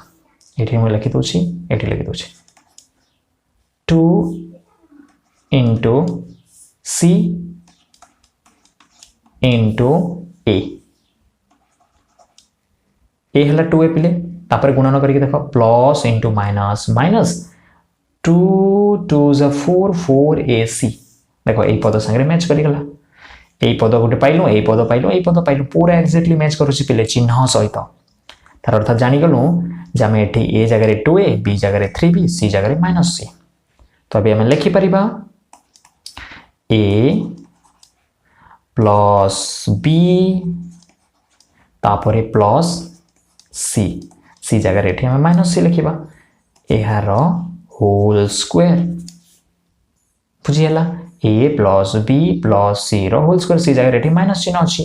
एठी हम लिखि दोछि, एठी लिखि दोछि 2 into c into a हला 2a पिले। तापर गुणन करके देखो प्लस into माइनस माइनस 2 2 जा 4 4ac देखो एई पद संगे मैच करि गला। एई पद गोटे पाइलु, एई पद पाइलु, एई पद पाइलु, पूरा एक्जेक्टली मैच करूछि पिले चिन्ह सहित। तार अर्थ जानि गलु जे हम एठी a जगह रे 2a, b जगह रे 3b, c जगह रे -c। तो अभी हमें लिखि परिबा a प्लस b तापरे प्लस c जगह रे हमें -c लिखिबा एहार होल स्क्वायर। बुझियला? a plus b plus c रो होल स्क्वायर, c जगह रे माइनस चिन्ह अछि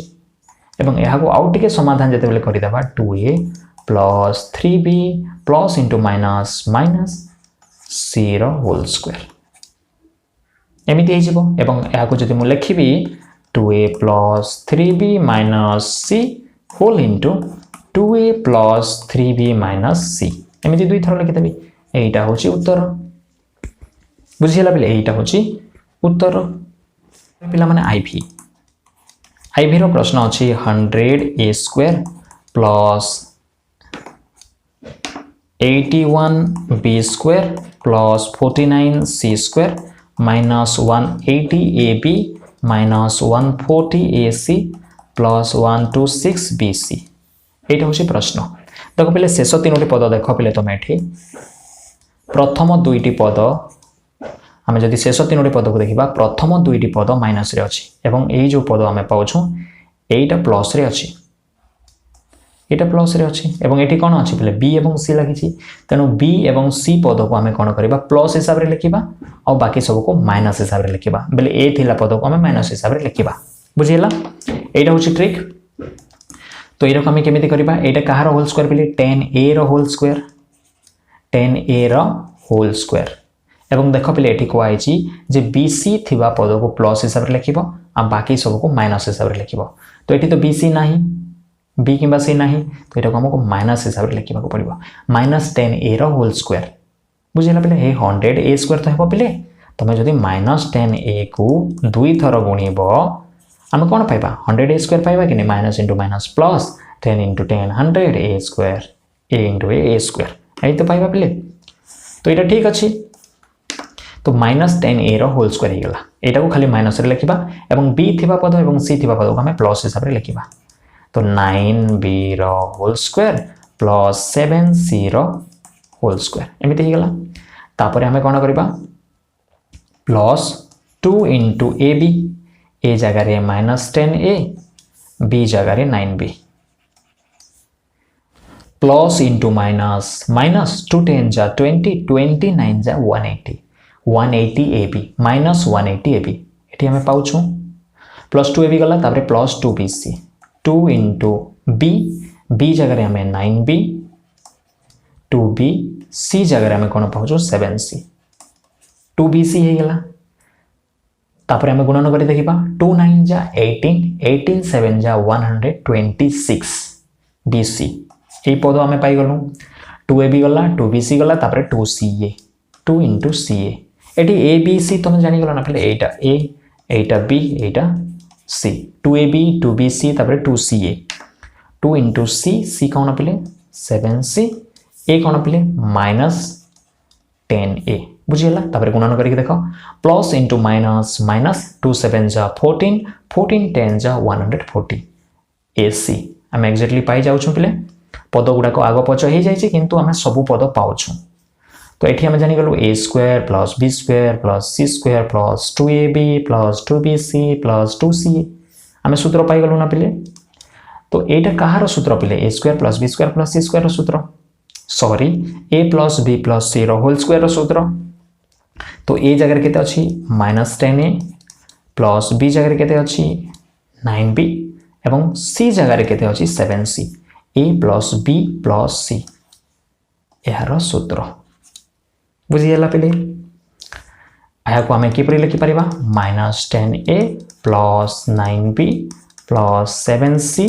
एवं एहा को आउट टिके समाधान जते बेले करि देबा 2a plus 3b plus into minus minus c रो होल स्क्वायर एमिति हेजिबो। एवं एहा को जति मु लिखिबी 2a plus 3b minus c whole into 2a plus 3b minus c एमिति दुई थर लिखि देबी। एइटा होची उत्तर। बुझियला बेले एइटा होची उत्तर। पिला माने आईवी रो प्रश्न अछि 100a square plus 81b square plus 49c square minus 180ab minus 140ac plus 126bc एटा होची प्रश्न। देखो पहले शेष तीनोटी पद देख पहले तुम एठी प्रथम दुईटी पद आम जदि शेष तीनोटी पद को देखा प्रथम दुईटी पद माइनस रे अछि एवं एई जो पद आम पाउछु एटा प्लस रे अछि, एटा प्लस रे अछि एवं एठी कोन अछि पहले b एवं c लागिछि। तेनु b एवं c पद को आम कोन करबा प्लस हिसाब रे लिखिबा और बाकी सब को माइनस हिसाब रे लिखिबा। बेले a थिला पद को आम माइनस हिसाब रे लिखिबा। बुझियला? एटा होछि ट्रिक। तो एरक आम केमिति करबा एटा कहार होल स्क्वायर पहले 10a रो होल स्क्वायर, 10a रो होल स्क्वायर एवं देख पहले एठी को आइछि जे bc थिबा पद को प्लस हिसाब रे लिखिबो आ बाकी सब को माइनस हिसाब रे लिखिबो। तो एठी तो bc नाही, b किबा c नाही, तो एटा को हमको माइनस हिसाब रे लिखिबा को पड़िबो माइनस 10a रो होल स्क्वायर। बुझिला पहले हे 100a स्क्वायर तो हेबो पहले तमे जदि माइनस 10a को दुई थर गुणिबो आम कौन पाइबा 100a स्क्वायर पाइबा कि minus into minus plus 10 into 10 100a square a into a square यही तो पाइबा पहले। तो ये ठीक अच्छी। तो माइनस 10a रो होल स्क्वायर होगा यहाँ को खाली माइनस रे लिखा और b थिबा पद और c थिबा पद को आम प्लस हिसाब से लिखा। तो 9b रो होल स्क्वायर प्लस 7c रो होल स्क्वायर एमती ही गला तापर हमें कौन करबा प्लस 2 इंटू ए बी ए जगह रे -10a बी जगह रे 9b plus into minus minus 2 10 जा 20 29 जा 180 180 A B minus 180 A B ये हमें पाऊँ प्लस 2 ए बी गला तापर plus 2 B C 2 into B B जगह हमें 9b 2b सी जगह हमें कौन पाऊँ 7c 2bc हो गला तापर हमें गुणन कर देखा 2 9 जा 18 18 7 जा 126 bc ये पद आम पाईगलु 2ab गला 2bc गला तापर 2ca 2 इंटू ca ये ए बी सी तुम जानीगल ना पे एटा ए एटा बी एटा सी 2ab 2bc तापर 2ca 2 इंटू सी कौन पे 7c ए कौन पे -10a बुझीगला तापर गुणन करके देख प्लस इंटू माइनस माइनस 2 7 जा 14 14 10 जा 140 ac आम एक्जाक्टली पाई जाऊँ पे पद गुड़ाक आग पच हो जाए किंतु आम सब पद पाऊँ तो ये आम जानीगलु A square plus B square plus C square plus 2ab plus 2bc plus 2ca आम सूत्र पाईगलु ना पे तो यहाँ कहार सूत्र पे A square plus B square plus C square सूत्र sorry A plus B plus C whole square सूत्र तो ए जगह केते अच्छी -10a प्लस बी जगह केते अच्छी 9b एवं सी जगह केते अच्छी 7c A plus B plus C यार सूत्र बुझीगला पे यहाँ को आम किपर लिखिपर -10a plus 9b plus 7c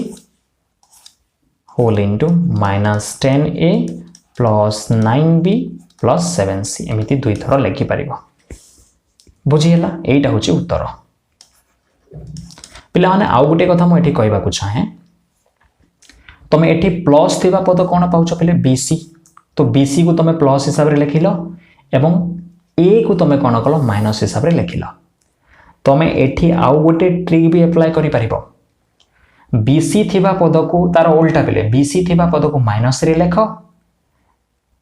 whole into -10a plus 9b plus 7c एमती दुई थर लिखिपर बुझीगला यहीटा हूँ उत्तर पिला माने आउ गोटे कथा मुझे कहवाक चाहे तुम ये प्लस थी पद कौन पाच पे बीसी तो बीसी को तुम प्लस हिसाब से लिखिल एवं ए को तुम कौन कल माइनस हिसाब से लिखिल तुम ये आउ गोटे ट्रिक भी एप्लाय कर बीसी थी पद को तार उल्टा पे बीसी थी पद को माइनस रे लेख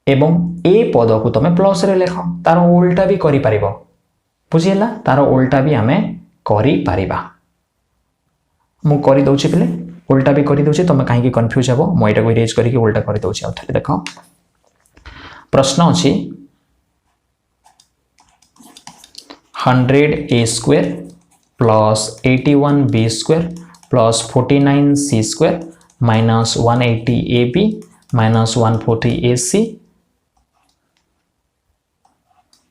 एवं ए पद को तुम प्लस रे लेख तार उल्टा भी कर बुझीगला तार उल्टा भी आम कर मुझे पे उल्टा भी कर दूसरी तुम कहीं कन्फ्यूज हे मुझे इरेज करके उल्टा कर दूसरी आउ थे देख प्रश्न अच्छी 100a square plus 81b square plus 49c square minus 180ab minus 140ac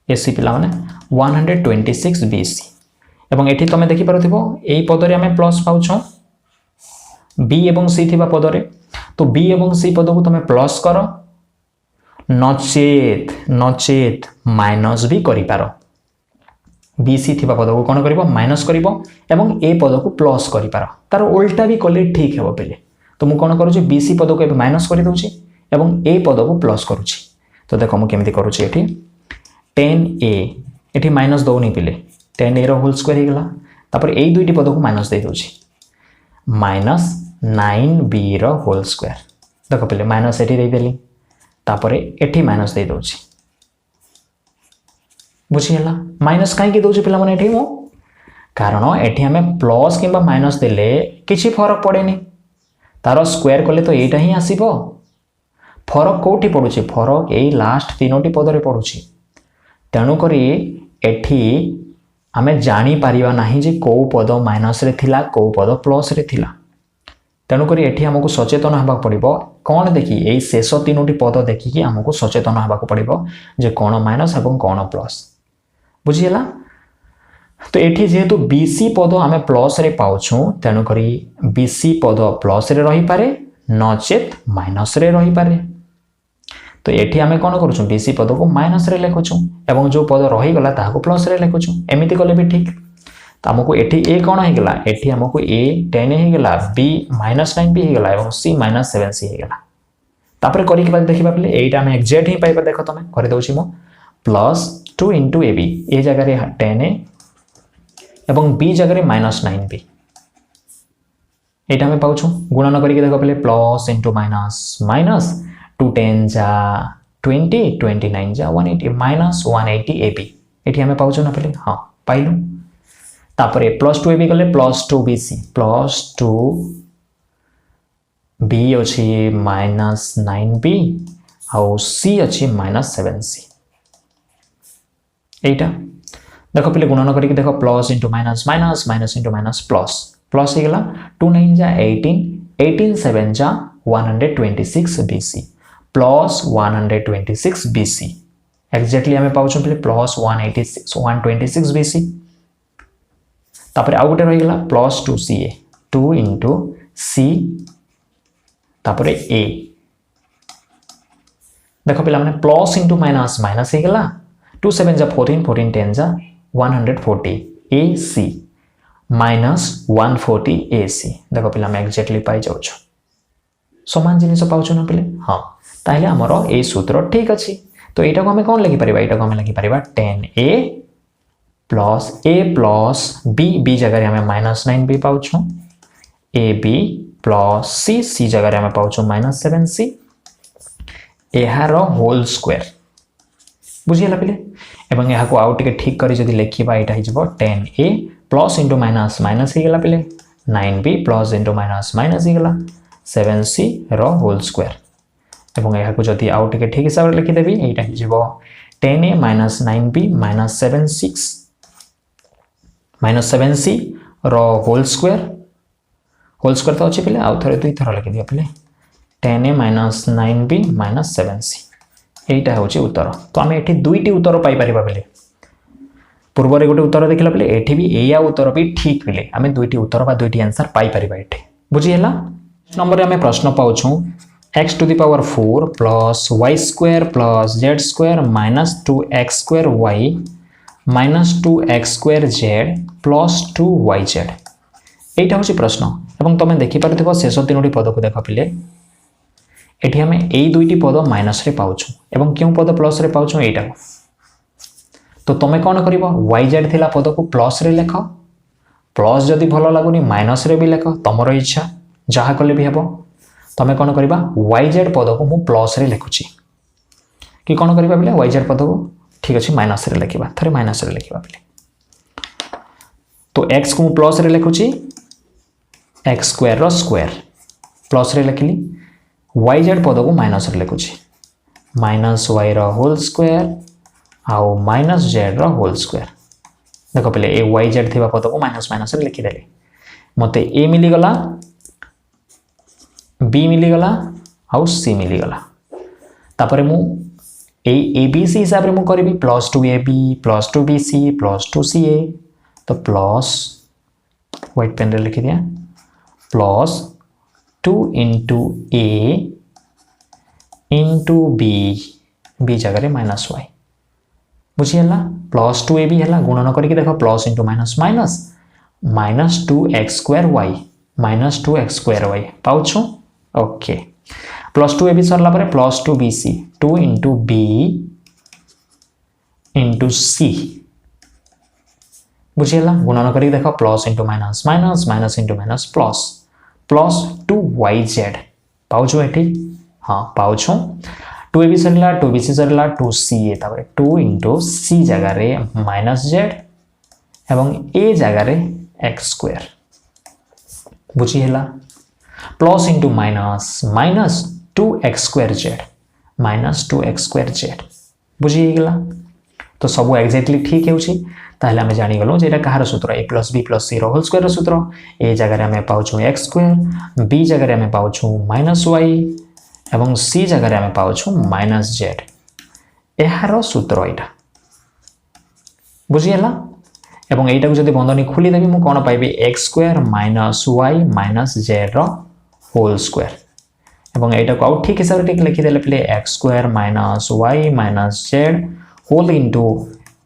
ac पिला माने 126bc एवं एठी तुम देखिपार यही पदरे आम प्लस पाउछ बी एवं सी थी पदरे तो बी एवं सी पद को तुम प्लस कर नचेत नचेत माइनस भी कर बी सी थी पद को कौन कर माइनस कर एवं ए पद को प्लस कर तार उल्टा भी कले ठीक है पे तो मुझे कौन करुँच बी सी पद को माइनस कर दूसरी एवं ए पद को प्लस करुँच तो देख मुझे करुँच 10a ये माइनस दौनी पे 10a होल स्क्वायर हो गला तापर यही दुईटी पद को माइनस दे दूसरी माइनस 9b होल स्क्वायर देख पे माइनस ये देदेली तापर एठी माइनस दे दूसरी बुझीगला माइनस कहीं दौर पे मु कारण ये आम प्लस कि माइनस देले किसी फरक पड़ेनि तार स्क्वायर कले तो यहीटा ही आसब फरक कौटी पड़ुछि फरक यही लास्ट तीनोटी पदरे पड़ुछि तेणुक एठी आमे जानी पारिबा नाही जे को पद माइनस रे थिला को पद प्लस रे थिला तेणुक एठी हमको सचेतन होगा पड़ो कौन देखी यही शेष तीनोटी पद देखिकी आमको सचेतन होगा पड़ो जे कौन माइनस और कौन प्लस बुझीगला तो ये जेहेतु बीसी पद आम प्लस रे पाउछु तेणुक बीसी पद प्लस रे रही पारे नचेत माइनस रे रही पारे तो ये आम कौन करुँ बीसी पद को माइनस रे लिखुचु एवं जो पद रहीगला ताको प्लस रे लिखुचु एमती कले भी ठीक तो आमको ये ए कौन होगा ये आमको ए 10 होगा बी -9b होगा और सी -7c होगा तापर करके देखा पे यहीटा आम एक्जाक्ट ही पाइबा देख तुम कर दूसरी मु प्लस 2 इंटू ए बी ए जगह 10a एवं बी जगह -9b एटा आम पाँच गुणन करके देख पे प्लस इंटू माइनस माइनस 2 10 जा 20 29 जा 180 माइनस 180 AB ये आम पाँच ना पे हाँ पाइलु तापर प्लस 2 AB गले प्लस 2 BC प्लस 2 B अच्छी माइनस 9B आउ C अच्छी माइनस 7C एटा देख पे गुणन करके देख plus into minus minus minus into minus plus plus हो गला 2 9 जा 18 18 7 जा 126 BC प्लस 126 BC एक्जेक्टली आम पाँच पे प्लस 126 BC तापर आउ गोटे रहीगला प्लस 2CA 2 इंटू C तापर A देख पे मैंने प्लस इंटू माइनस माइनस हो गला 2 7 जा 14 14 10 जा 140 AC माइनस 140 AC देख पे आम एक्जेक्टली पाई जाऊँ समान जिनिस पाँच ना पे हाँ ताहले आमर ए सूत्र ठीक अच्छी तो यहाँ को आम कौन लिखिपर यहाँ को आम लिखिपर 10A प्लस B B जगह आम माइनस 9B पाँच AB प्लस C जगह आम पाँच माइनस 7C यार होल स्क्वायर बुझीगला पे एवं यहाँ को आउ टे ठीक कर लिखा यहाँ हो 10A plus into minus minus हो गला पे 9B plus into minus minus हो गला 7C होल स्क्वायर एवं यहाँ को जदि आउ टे ठीक हिसाब से लिखिदेवी यहाँ हो 10A minus 9B minus 7C whole square तो अच्छे पे आउ थे दुई थर लिखिदियो पे 10A minus 9B minus 7C यहीटा हूँ उत्तर तो आम ये दुईटी उत्तर पाइपर पे पूर्व गोटे उत्तर देखला पे ये भी या उत्तर भी ठीक पे आम दुईटी उत्तर बा दुईटी आंसर पाइपर ये बुझीगला नंबर आम प्रश्न पाऊँ x to the power 4 plus y square plus z square minus 2x square y minus 2x square z plus 2yz यहाँ हूँ प्रश्न एवं तुम देखिपार शेष तीनोटी पद को देख पे ये आम यही दुईटी पद माइनस रे पाऊँ एवं क्यों पद प्लस रे पाऊँ यहाँ तो तुम्हें कौन कर yz थिला पद को प्लस रे लेख प्लस जदि भल लगुनि माइनस रे भी लेख तुमर इच्छा जहाँ कले भी हे तुम्हें कौन करवा yz पद को मु प्लस रे लिखुची कि कौन करवा बोले yz पद को ठीक अच्छे माइनस रे लिखा थे माइनस रे लिखा बोले तो x को मु प्लस रे लिखुची x स्क्वायर रो स्क्वायर प्लस रे लिखली yz पद को माइनस रे लिखुची माइनस y रो होल स्क्वायर आउ माइनस z रो होल स्क्वायर देख पे ए yz थिबा पद को माइनस माइनस रे लिखिदेली मते a मिलीगला B मिलीगला आउ C मिलीगला तापर मु ए बी सी हिसाब से मुझे plus 2AB plus 2BC plus 2CA तो प्लस व्हाइट पेन रे लिखि दिया plus 2 into A into B जगह माइनस y बुझीगला प्लस 2AB है गुणन करके देख plus into minus minus minus 2x square y minus 2x square y पाँच ओके प्लस 2AB सरला पर plus 2BC 2 into B into C बुझीगला गुणन करके देख plus into minus minus minus into minus plus plus 2yz पाँच ये हाँ पाँच 2AB सरला 2BC सरला 2CA तापर 2 इंटू C जगह माइनस z एवं A जगह x स्क्वायर बुझीगला plus into minus minus 2x square z minus 2x square z बुझीगला तो सब एक्जाक्टली ठीक है आम जानीगलु जे कहार सूत्र a plus B plus C whole square सूत्र ए जगह आम पाऊँ एक्स स्क्वायर बी जगह आम पाऊँ माइनस वाई एवं सी जगह आम पाऊँ माइनस जेड यार सूत्र यहाँ बुझीगला एवं यहीटा को जब बंधनी खोलीदेवी मुझे कौन पाइबी x square minus y minus z whole square एवं यहीटा को आउ ठीक हिसाब से लिखिदे पे x square minus y minus z whole into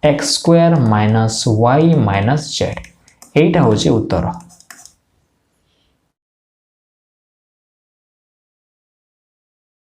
x square minus y minus z यहीटा हूँ उत्तर।